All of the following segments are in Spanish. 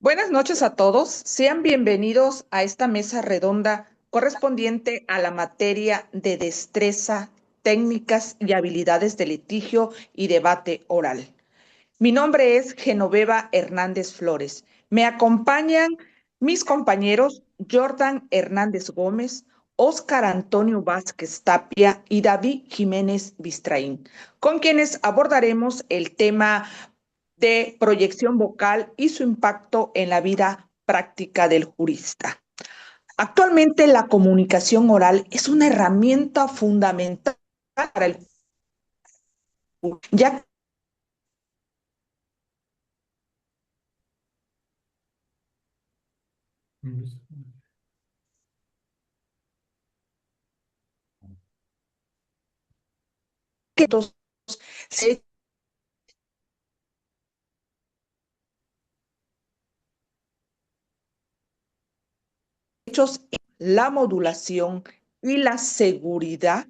Buenas noches a todos. Sean bienvenidos a esta mesa redonda correspondiente a la materia de destreza, técnicas y habilidades de litigio y debate oral. Mi nombre es Genoveva Hernández Flores. Me acompañan mis compañeros Jordan Hernández Gómez, Óscar Antonio Vázquez Tapia y David Jiménez Bistraín, con quienes abordaremos el tema de proyección vocal y su impacto en la vida práctica del jurista. Actualmente la comunicación oral es una herramienta fundamental para el ya que estos hechos, la modulación y la seguridad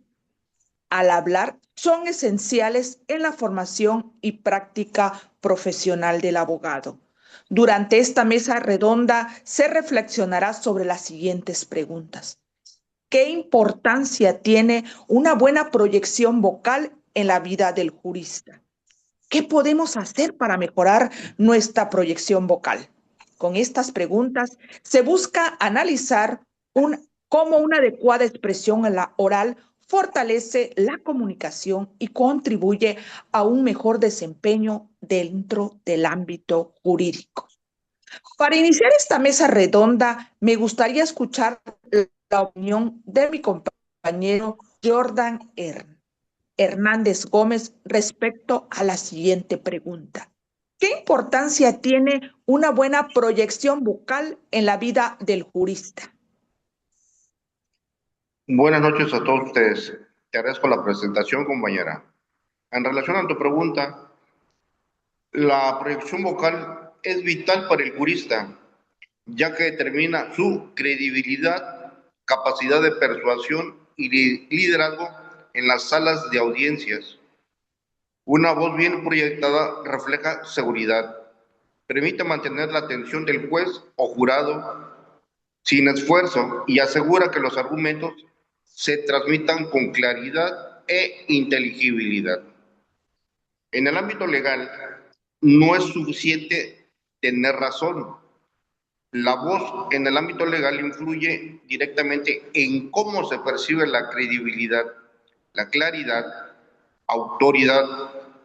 al hablar son esenciales en la formación y práctica profesional del abogado. Durante esta mesa redonda se reflexionará sobre las siguientes preguntas. ¿Qué importancia tiene una buena proyección vocal en la vida del jurista? ¿Qué podemos hacer para mejorar nuestra proyección vocal? Con estas preguntas se busca analizar cómo una adecuada expresión en la oral fortalece la comunicación y contribuye a un mejor desempeño dentro del ámbito jurídico. Para iniciar esta mesa redonda, me gustaría escuchar la opinión de mi compañero Jordan Hernández Gómez respecto a la siguiente pregunta. ¿Qué importancia tiene una buena proyección vocal en la vida del jurista? Buenas noches a todos ustedes. Te agradezco la presentación, compañera. En relación a tu pregunta, la proyección vocal es vital para el jurista, ya que determina su credibilidad, capacidad de persuasión y liderazgo en las salas de audiencias. Una voz bien proyectada refleja seguridad, permite mantener la atención del juez o jurado sin esfuerzo y asegura que los argumentos se transmitan con claridad e inteligibilidad. En el ámbito legal, no es suficiente tener razón. La voz en el ámbito legal influye directamente en cómo se percibe la credibilidad, la claridad, autoridad,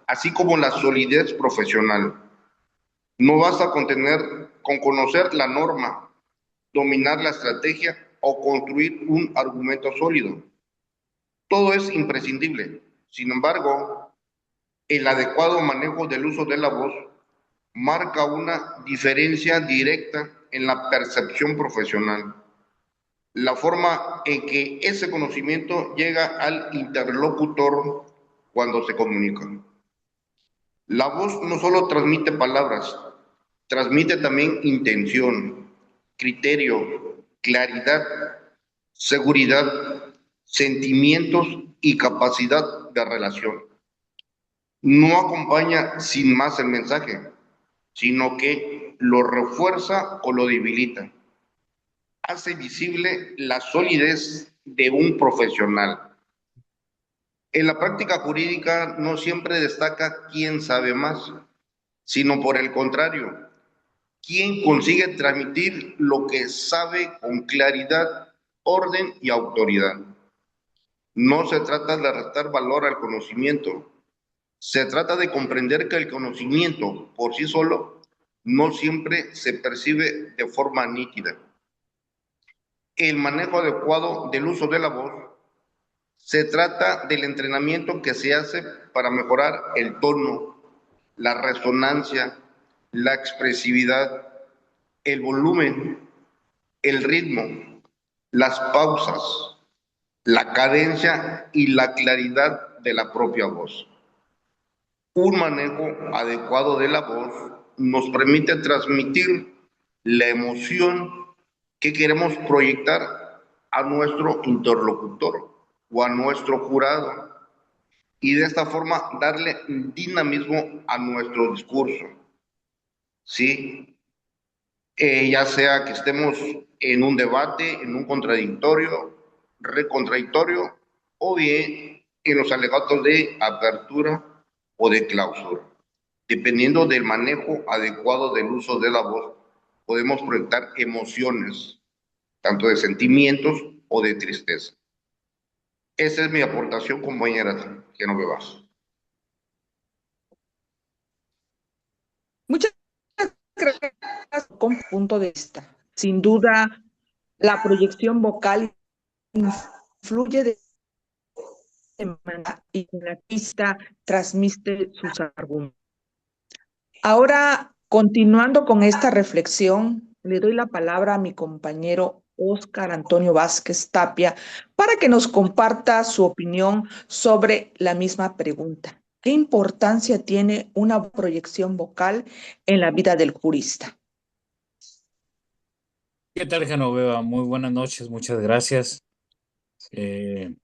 así como la solidez profesional. No basta con conocer la norma, dominar la estrategia o construir un argumento sólido. Todo es imprescindible. Sin embargo, el adecuado manejo del uso de la voz marca una diferencia directa en la percepción profesional, la forma en que ese conocimiento llega al interlocutor cuando se comunica. La voz no solo transmite palabras, transmite también intención, criterio, claridad, seguridad, sentimientos y capacidad de relación. No acompaña sin más el mensaje, sino que lo refuerza o lo debilita. Hace visible la solidez de un profesional. En la práctica jurídica no siempre destaca quién sabe más, sino por el contrario, quién consigue transmitir lo que sabe con claridad, orden y autoridad. No se trata de restar valor al conocimiento, se trata de comprender que el conocimiento por sí solo no siempre se percibe de forma nítida. El manejo adecuado del uso de la voz se trata del entrenamiento que se hace para mejorar el tono, la resonancia, la expresividad, el volumen, el ritmo, las pausas, la cadencia y la claridad de la propia voz. Un manejo adecuado de la voz nos permite transmitir la emoción que queremos proyectar a nuestro interlocutor o a nuestro jurado y de esta forma darle dinamismo a nuestro discurso. ¿Sí? ya sea que estemos en un debate, en un contradictorio, recontradictorio, o bien en los alegatos de apertura o de clausura. Dependiendo del manejo adecuado del uso de la voz, podemos proyectar emociones, tanto de sentimientos o de tristeza. Esa es mi aportación, compañera Genovevas. Muchas gracias con punto de vista. Sin duda, la proyección vocal influye de manera y el artista transmite sus argumentos. Ahora, continuando con esta reflexión, le doy la palabra a mi compañero Óscar Antonio Vázquez Tapia para que nos comparta su opinión sobre la misma pregunta. ¿Qué importancia tiene una proyección vocal en la vida del jurista? ¿Qué tal, Genoveva? Muy buenas noches, muchas gracias. Eh,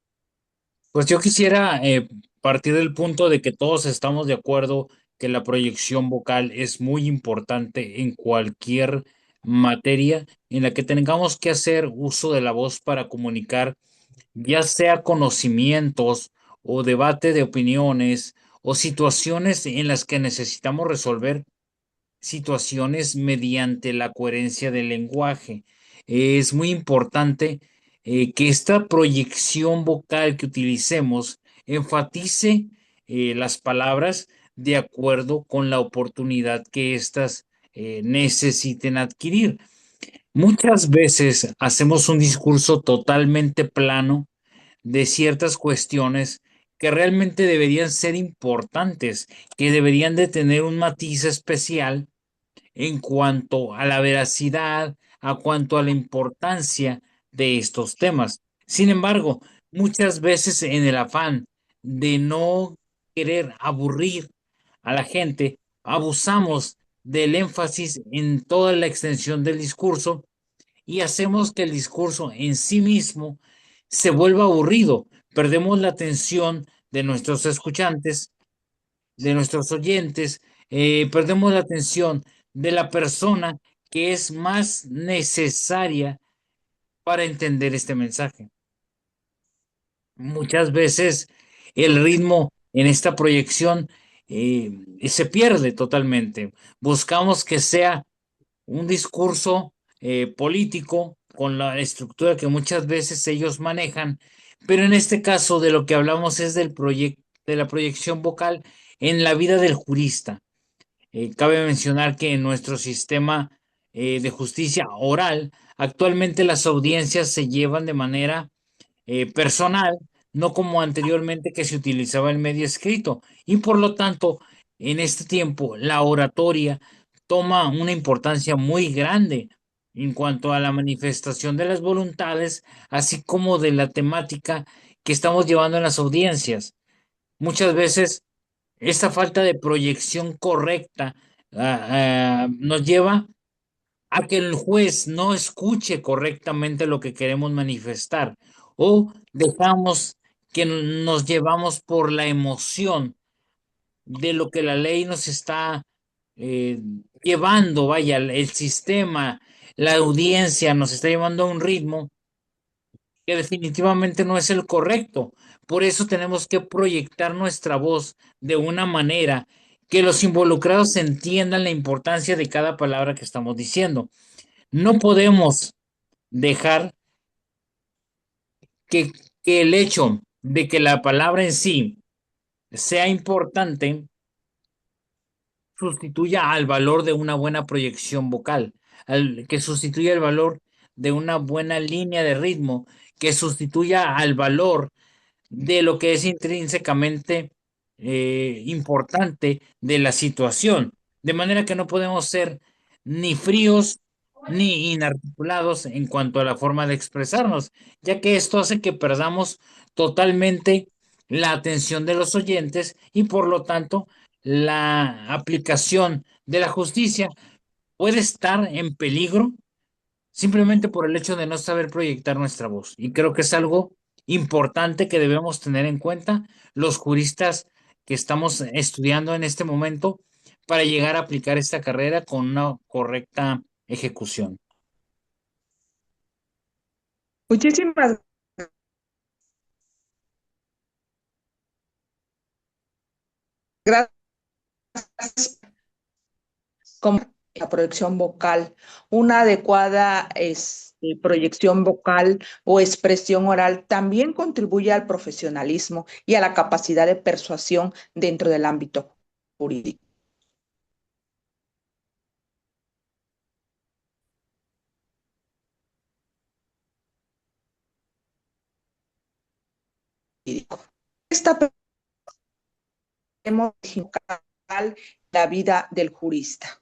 pues yo quisiera partir del punto de que todos estamos de acuerdo que la proyección vocal es muy importante en cualquier materia en la que tengamos que hacer uso de la voz para comunicar, ya sea conocimientos o debate de opiniones o situaciones en las que necesitamos resolver situaciones mediante la coherencia del lenguaje. Es muy importante que esta proyección vocal que utilicemos enfatice las palabras de acuerdo con la oportunidad que éstas necesiten adquirir. Muchas veces hacemos un discurso totalmente plano de ciertas cuestiones que realmente deberían ser importantes, que deberían de tener un matiz especial en cuanto a la veracidad, a cuanto a la importancia de estos temas. Sin embargo, muchas veces en el afán de no querer aburrir a la gente, abusamos del énfasis en toda la extensión del discurso y hacemos que el discurso en sí mismo se vuelva aburrido. Perdemos la atención de nuestros escuchantes, de nuestros oyentes, perdemos la atención de la persona que es más necesaria para entender este mensaje. Muchas veces el ritmo en esta proyección se pierde totalmente. Buscamos que sea un discurso político con la estructura que muchas veces ellos manejan, pero en este caso de lo que hablamos es de la proyección vocal en la vida del jurista. Cabe mencionar que en nuestro sistema de justicia oral, actualmente las audiencias se llevan de manera personal, no como anteriormente que se utilizaba el medio escrito. Y por lo tanto, en este tiempo, la oratoria toma una importancia muy grande en cuanto a la manifestación de las voluntades, así como de la temática que estamos llevando en las audiencias. Muchas veces esta falta de proyección correcta nos lleva a que el juez no escuche correctamente lo que queremos manifestar o dejamos que nos llevamos por la emoción de lo que la ley nos está eh, llevando, vaya, el sistema, la audiencia nos está llevando a un ritmo que definitivamente no es el correcto. Por eso tenemos que proyectar nuestra voz de una manera que los involucrados entiendan la importancia de cada palabra que estamos diciendo. No podemos dejar que, que el hecho de que la palabra en sí sea importante sustituya al valor de una buena proyección vocal, que sustituya el valor de una buena línea de ritmo, que sustituya al valor de lo que es intrínsecamente importante de la situación. De manera que no podemos ser ni fríos ni inarticulados en cuanto a la forma de expresarnos, ya que esto hace que perdamos totalmente la atención de los oyentes y por lo tanto la aplicación de la justicia puede estar en peligro simplemente por el hecho de no saber proyectar nuestra voz. Y creo que es algo importante que debemos tener en cuenta los juristas que estamos estudiando en este momento para llegar a aplicar esta carrera con una correcta ejecución. Muchísimas gracias. Como la proyección vocal, una adecuada proyección vocal o expresión oral también contribuye al profesionalismo y a la capacidad de persuasión dentro del ámbito jurídico. Esta podemos la vida del jurista.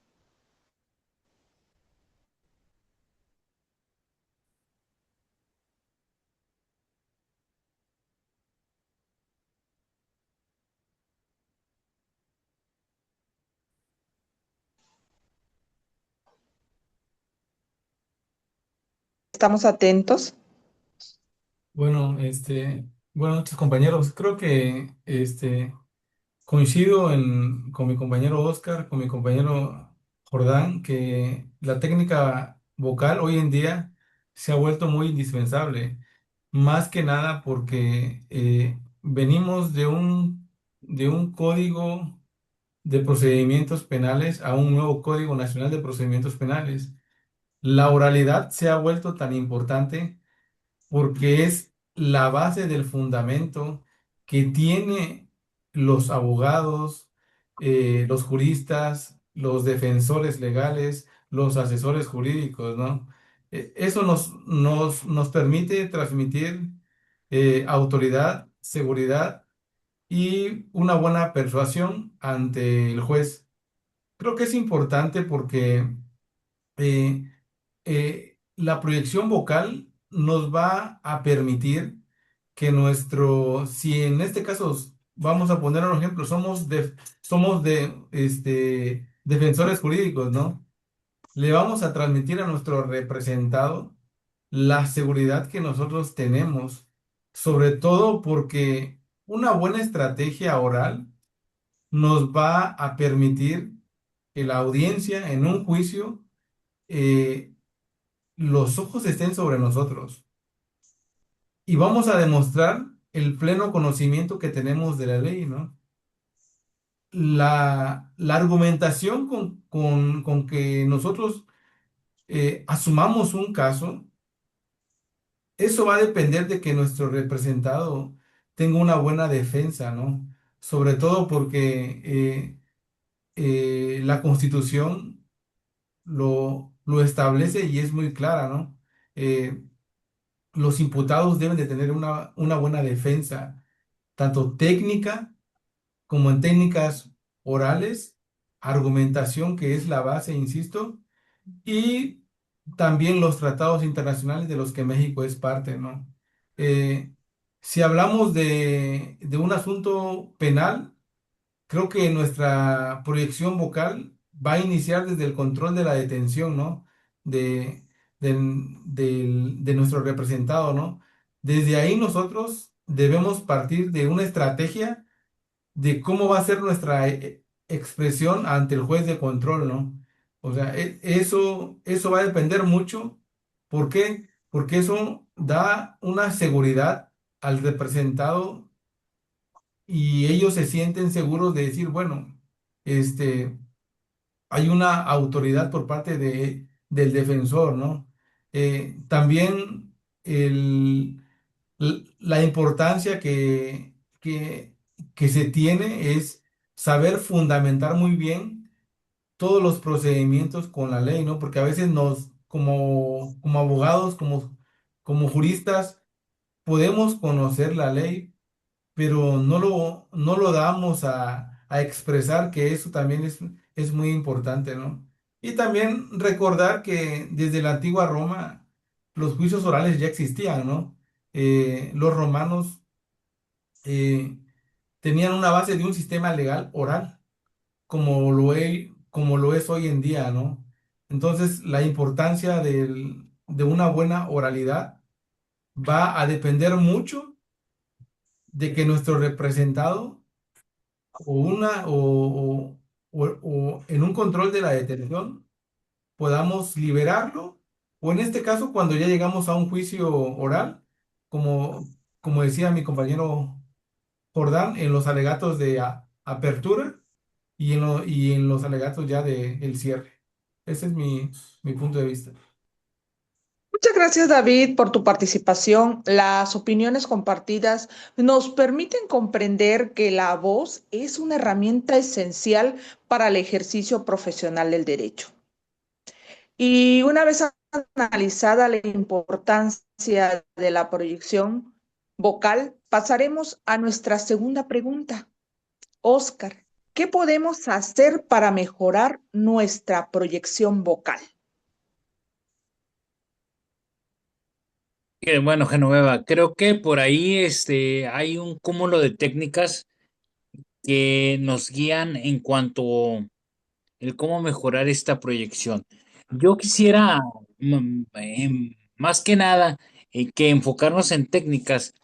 Estamos atentos. Bueno, buenas noches, compañeros. Creo que coincido con mi compañero Oscar, con mi compañero Jordán, que la técnica vocal hoy en día se ha vuelto muy indispensable, más que nada porque venimos de un código de procedimientos penales a un nuevo Código Nacional de Procedimientos Penales. La oralidad se ha vuelto tan importante porque es la base del fundamento que tiene los abogados, los juristas, los defensores legales, los asesores jurídicos, ¿no? Eso nos permite transmitir autoridad, seguridad y una buena persuasión ante el juez. Creo que es importante porque eh, la proyección vocal nos va a permitir que si en este caso vamos a poner un ejemplo, somos defensores jurídicos, ¿no? Le vamos a transmitir a nuestro representado la seguridad que nosotros tenemos, sobre todo porque una buena estrategia oral nos va a permitir que la audiencia en un juicio eh, los ojos estén sobre nosotros y vamos a demostrar el pleno conocimiento que tenemos de la ley, ¿no? La argumentación con que nosotros asumamos un caso, eso va a depender de que nuestro representado tenga una buena defensa, ¿no? Sobre todo porque la Constitución lo establece y es muy clara, ¿no? Los imputados deben de tener una buena defensa, tanto técnica como en técnicas orales, argumentación que es la base, insisto, y también los tratados internacionales de los que México es parte, ¿no? Eh, si hablamos de un asunto penal, creo que nuestra proyección vocal va a iniciar desde el control de la detención, ¿no? De, de nuestro representado, ¿no? Desde ahí nosotros debemos partir de una estrategia de cómo va a ser nuestra expresión ante el juez de control, ¿no? O sea, eso va a depender mucho. ¿Por qué? Porque eso da una seguridad al representado y ellos se sienten seguros de decir, bueno, este, hay una autoridad por parte del defensor, ¿no? También la importancia que se tiene es saber fundamentar muy bien todos los procedimientos con la ley, ¿no? Porque a veces como abogados, como juristas, podemos conocer la ley, pero no lo damos a expresar que eso también es muy importante, ¿no? Y también recordar que desde la antigua Roma los juicios orales ya existían, ¿no? Los romanos eh, tenían una base de un sistema legal oral, como lo es hoy en día, ¿no? Entonces, la importancia de una buena oralidad va a depender mucho de que nuestro representado o en un control de la detención podamos liberarlo, o en este caso, cuando ya llegamos a un juicio oral, como, como decía mi compañero Jordán, en los alegatos de apertura y en los alegatos ya de el cierre. Ese es mi punto de vista. Muchas gracias, David, por tu participación. Las opiniones compartidas nos permiten comprender que la voz es una herramienta esencial para el ejercicio profesional del derecho. Y una vez analizada la importancia de la proyección vocal, pasaremos a nuestra segunda pregunta. Oscar, ¿qué podemos hacer para mejorar nuestra proyección vocal? Bueno, Genoveva, creo que por ahí hay un cúmulo de técnicas que nos guían en cuanto el cómo mejorar esta proyección. Yo quisiera, más que nada, que enfocarnos en técnicas,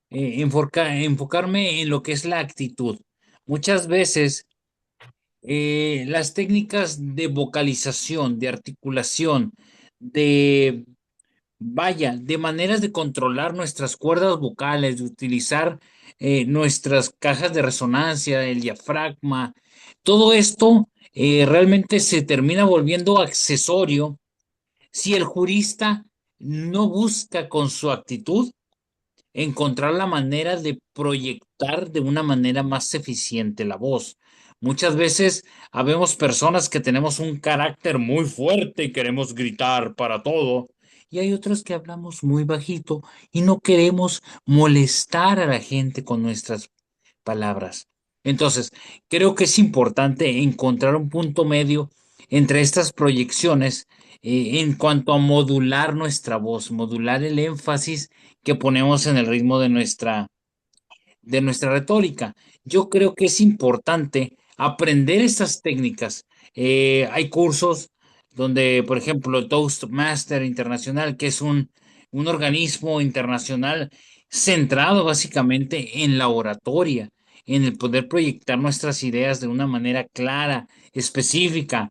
enfocarme en lo que es la actitud. Muchas veces las técnicas de vocalización, de articulación, de, vaya, de maneras de controlar nuestras cuerdas vocales, de utilizar nuestras cajas de resonancia, el diafragma, todo esto realmente se termina volviendo accesorio si el jurista no busca con su actitud encontrar la manera de proyectar de una manera más eficiente la voz. Muchas veces habemos personas que tenemos un carácter muy fuerte y queremos gritar para todo, y hay otros que hablamos muy bajito y no queremos molestar a la gente con nuestras palabras. Entonces, creo que es importante encontrar un punto medio entre estas proyecciones en cuanto a modular nuestra voz, modular el énfasis que ponemos en el ritmo de nuestra retórica. Yo creo que es importante aprender estas técnicas. Hay cursos donde, por ejemplo, Toastmaster Internacional, que es un organismo internacional centrado básicamente en la oratoria, en el poder proyectar nuestras ideas de una manera clara, específica,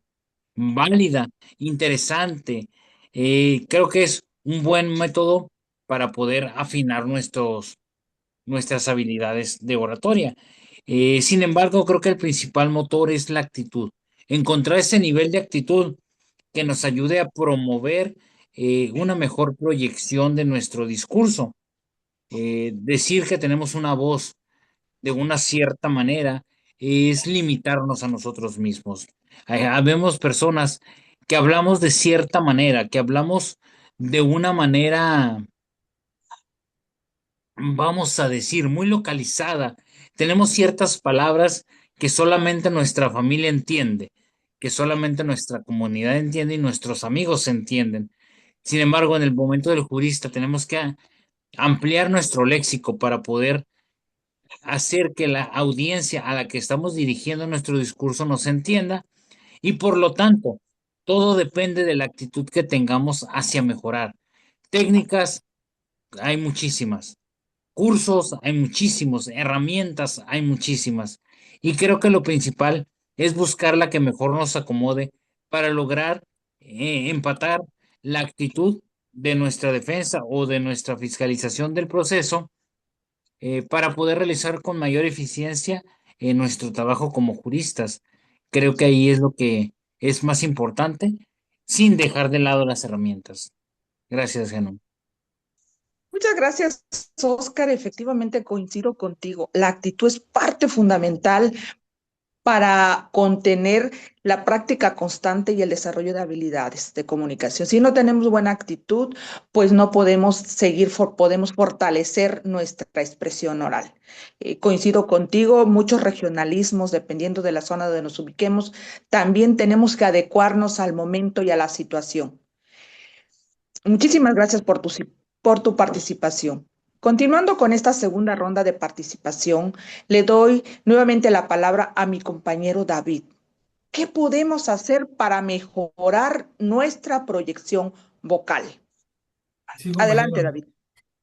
válida, interesante. Creo que es un buen método para poder afinar nuestras habilidades de oratoria. Sin embargo, creo que el principal motor es la actitud. Encontrar ese nivel de actitud que nos ayude a promover una mejor proyección de nuestro discurso. Decir que tenemos una voz de una cierta manera es limitarnos a nosotros mismos. Habemos personas que hablamos de cierta manera, que hablamos de una manera, vamos a decir, muy localizada. Tenemos ciertas palabras que solamente nuestra familia entiende, que solamente nuestra comunidad entiende y nuestros amigos entienden. Sin embargo, en el momento del jurista tenemos que ampliar nuestro léxico para poder hacer que la audiencia a la que estamos dirigiendo nuestro discurso nos entienda y por lo tanto, todo depende de la actitud que tengamos hacia mejorar. Técnicas hay muchísimas. Cursos hay muchísimos, herramientas hay muchísimas. Y creo que lo principal es buscar la que mejor nos acomode para lograr empatar la actitud de nuestra defensa o de nuestra fiscalización del proceso para poder realizar con mayor eficiencia nuestro trabajo como juristas. Creo que ahí es lo que es más importante, sin dejar de lado las herramientas. Gracias, Genon. Muchas gracias, Oscar. Efectivamente coincido contigo. La actitud es parte fundamental para contener la práctica constante y el desarrollo de habilidades de comunicación. Si no tenemos buena actitud, pues no podemos seguir, podemos fortalecer nuestra expresión oral. Coincido contigo, muchos regionalismos, dependiendo de la zona donde nos ubiquemos, también tenemos que adecuarnos al momento y a la situación. Muchísimas gracias por tu participación. Continuando con esta segunda ronda de participación, le doy nuevamente la palabra a mi compañero David. ¿Qué podemos hacer para mejorar nuestra proyección vocal? Sí, Adelante, compañero. David.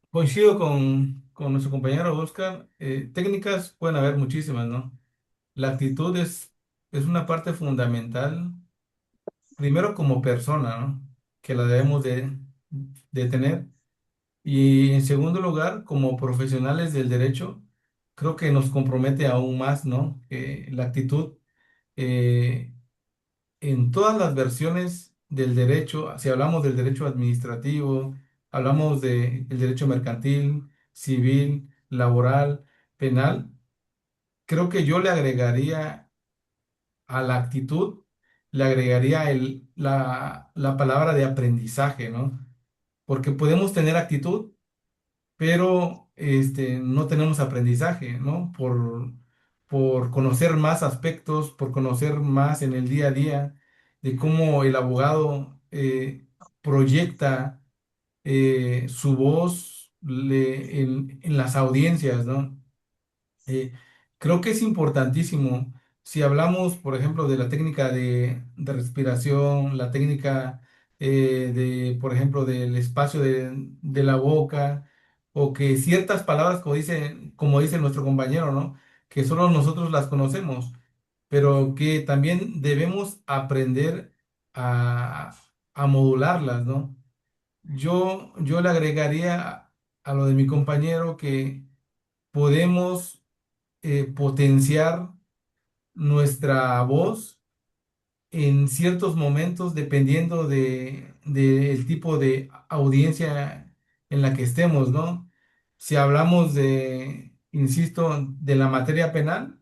Coincido con nuestro compañero Oscar. Técnicas pueden haber muchísimas, ¿no? La actitud es una parte fundamental primero como persona, ¿no? Que la debemos de tener. Y en segundo lugar, como profesionales del derecho, creo que nos compromete aún más, ¿no? La actitud eh, en todas las versiones del derecho, si hablamos del derecho administrativo, hablamos del derecho mercantil, civil, laboral, penal, creo que yo le agregaría a la actitud, le agregaría la palabra de aprendizaje, ¿no? Porque podemos tener actitud, pero no tenemos aprendizaje, ¿no? Por conocer más aspectos, por conocer más en el día a día de cómo el abogado proyecta su voz en las audiencias, ¿no? Eh, Creo que es importantísimo, si hablamos, por ejemplo, de la técnica de respiración, la técnica por ejemplo, del espacio de la boca, o que ciertas palabras, como dice nuestro compañero, ¿no? Que solo nosotros las conocemos, pero que también debemos aprender a, a modularlas, ¿no? Yo le agregaría a lo de mi compañero que podemos potenciar nuestra voz en ciertos momentos dependiendo del tipo de audiencia en la que estemos, ¿no? Si hablamos insisto, de la materia penal,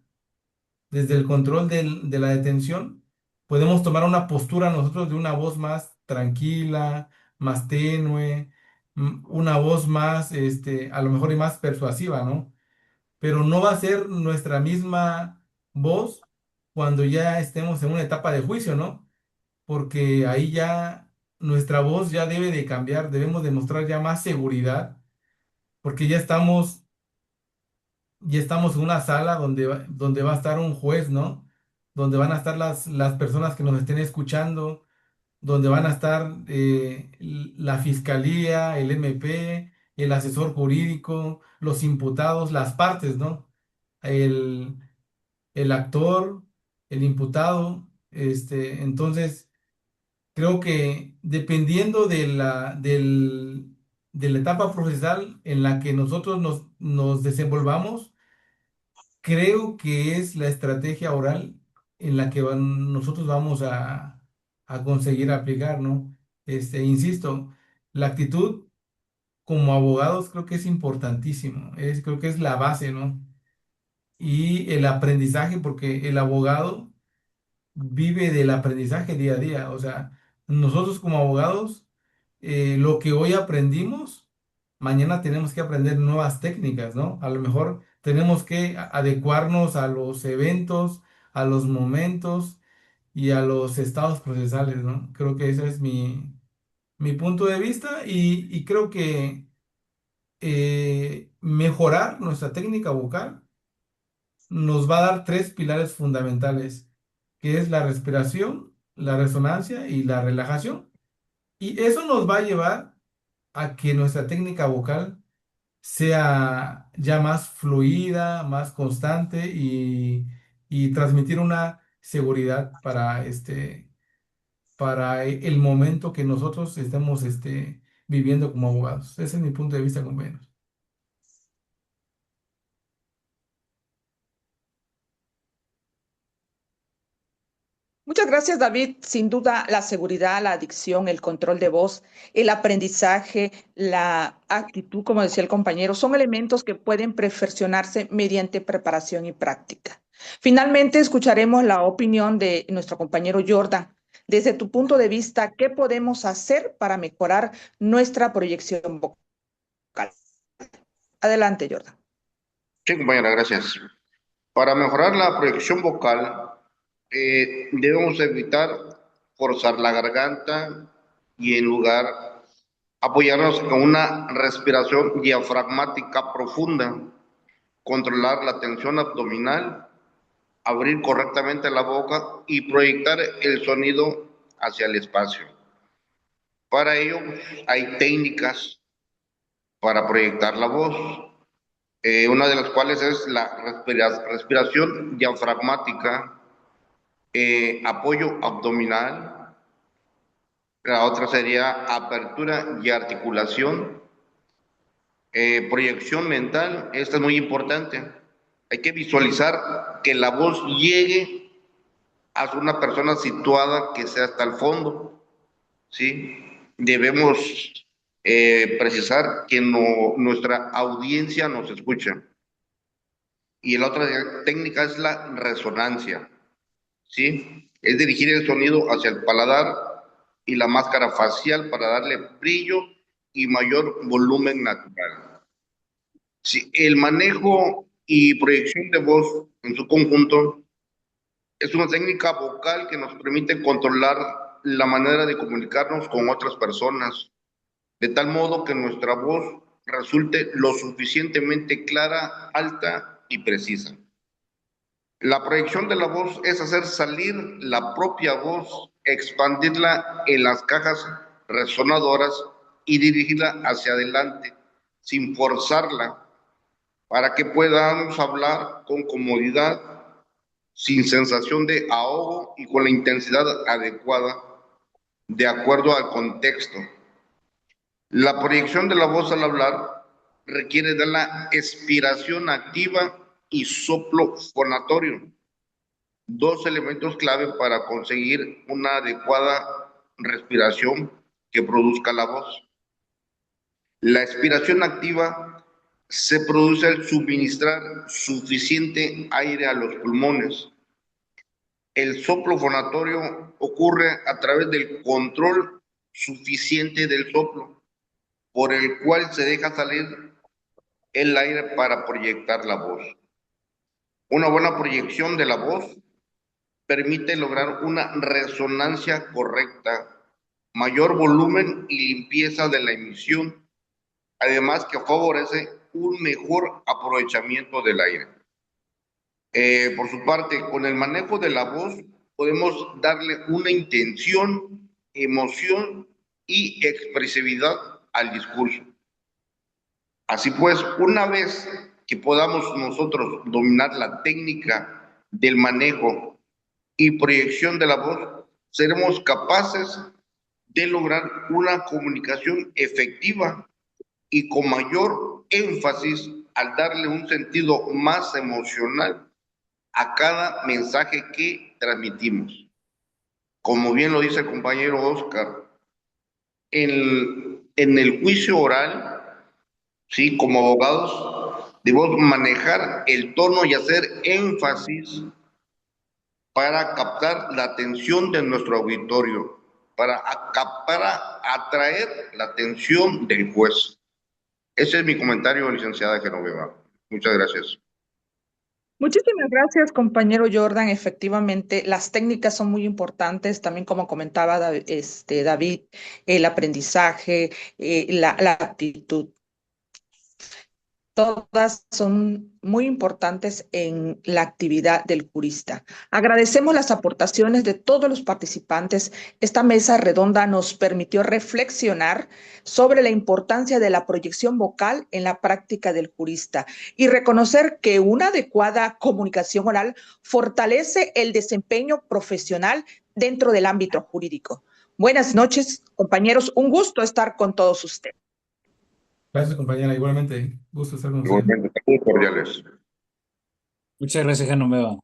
desde el control de la detención, podemos tomar una postura nosotros de una voz más tranquila, más tenue, una voz más, a lo mejor y más persuasiva, ¿no? Pero no va a ser nuestra misma voz cuando ya estemos en una etapa de juicio, ¿no? Porque ahí ya nuestra voz ya debe de cambiar, debemos demostrar ya más seguridad, porque ya estamos en una sala donde va a estar un juez, ¿no? Donde van a estar las personas que nos estén escuchando, donde van a estar la fiscalía, el MP, el asesor jurídico, los imputados, las partes, ¿no? El, el actor, el imputado, entonces creo que dependiendo de la etapa procesal en la que nosotros nos desenvolvamos, creo que es la estrategia oral en la que nosotros vamos a conseguir aplicar, ¿no? Insisto, la actitud como abogados creo que es importantísimo, creo que es la base, ¿no? Y el aprendizaje, porque el abogado vive del aprendizaje día a día. O sea, nosotros como abogados, lo que hoy aprendimos, mañana tenemos que aprender nuevas técnicas, ¿no? A lo mejor tenemos que adecuarnos a los eventos, a los momentos y a los estados procesales, ¿no? Creo que ese es mi punto de vista y creo que mejorar nuestra técnica vocal nos va a dar tres pilares fundamentales, que es la respiración, la resonancia y la relajación. Y eso nos va a llevar a que nuestra técnica vocal sea ya más fluida, más constante y transmitir una seguridad para el momento que nosotros estemos viviendo como abogados. Ese es mi punto de vista, compañeros. Muchas gracias, David. Sin duda, la seguridad, la adicción, el control de voz, el aprendizaje, la actitud, como decía el compañero, son elementos que pueden perfeccionarse mediante preparación y práctica. Finalmente, escucharemos la opinión de nuestro compañero Jordan. Desde tu punto de vista, ¿qué podemos hacer para mejorar nuestra proyección vocal? Adelante, Jordan. Sí, compañera, gracias. Para mejorar la proyección vocal, debemos evitar forzar la garganta y en lugar apoyarnos en una respiración diafragmática profunda, controlar la tensión abdominal, abrir correctamente la boca y proyectar el sonido hacia el espacio. Para ello hay técnicas para proyectar la voz, una de las cuales es la respiración diafragmática, apoyo abdominal, La otra sería apertura y articulación. Proyección mental, esta es muy importante. Hay que visualizar que la voz llegue a una persona situada que sea hasta el fondo, ¿sí? Debemos precisar que nuestra audiencia nos escucha. Y la otra técnica es la resonancia, ¿sí? Es dirigir el sonido hacia el paladar y la máscara facial para darle brillo y mayor volumen natural. Sí, el manejo y proyección de voz en su conjunto es una técnica vocal que nos permite controlar la manera de comunicarnos con otras personas, de tal modo que nuestra voz resulte lo suficientemente clara, alta y precisa. La proyección de la voz es hacer salir la propia voz, expandirla en las cajas resonadoras y dirigirla hacia adelante, sin forzarla, para que podamos hablar con comodidad, sin sensación de ahogo y con la intensidad adecuada, de acuerdo al contexto. La proyección de la voz al hablar requiere de la expiración activa y soplo fonatorio, dos elementos clave para conseguir una adecuada respiración que produzca la voz. La expiración activa se produce al suministrar suficiente aire a los pulmones. El soplo fonatorio ocurre a través del control suficiente del soplo, por el cual se deja salir el aire para proyectar la voz. Una buena proyección de la voz permite lograr una resonancia correcta, mayor volumen y limpieza de la emisión, además que favorece un mejor aprovechamiento del aire. Por su parte, con el manejo de la voz podemos darle una intención, emoción y expresividad al discurso. Así pues, una vez que podamos nosotros dominar la técnica del manejo y proyección de la voz, seremos capaces de lograr una comunicación efectiva y con mayor énfasis al darle un sentido más emocional a cada mensaje que transmitimos. Como bien lo dice el compañero Oscar, en el juicio oral, ¿sí? Como abogados, debemos manejar el tono y hacer énfasis para captar la atención de nuestro auditorio, para atraer la atención del juez. Ese es mi comentario, licenciada Genoveva. Muchas gracias. Muchísimas gracias, compañero Jordan. Efectivamente, las técnicas son muy importantes, también como comentaba David, el aprendizaje, la actitud. Todas son muy importantes en la actividad del jurista. Agradecemos las aportaciones de todos los participantes. Esta mesa redonda nos permitió reflexionar sobre la importancia de la proyección vocal en la práctica del jurista y reconocer que una adecuada comunicación oral fortalece el desempeño profesional dentro del ámbito jurídico. Buenas noches, compañeros. Un gusto estar con todos ustedes. Gracias, compañera. Igualmente, gusto estar con usted. Igualmente, muy cordiales. Muchas gracias, Genoveva.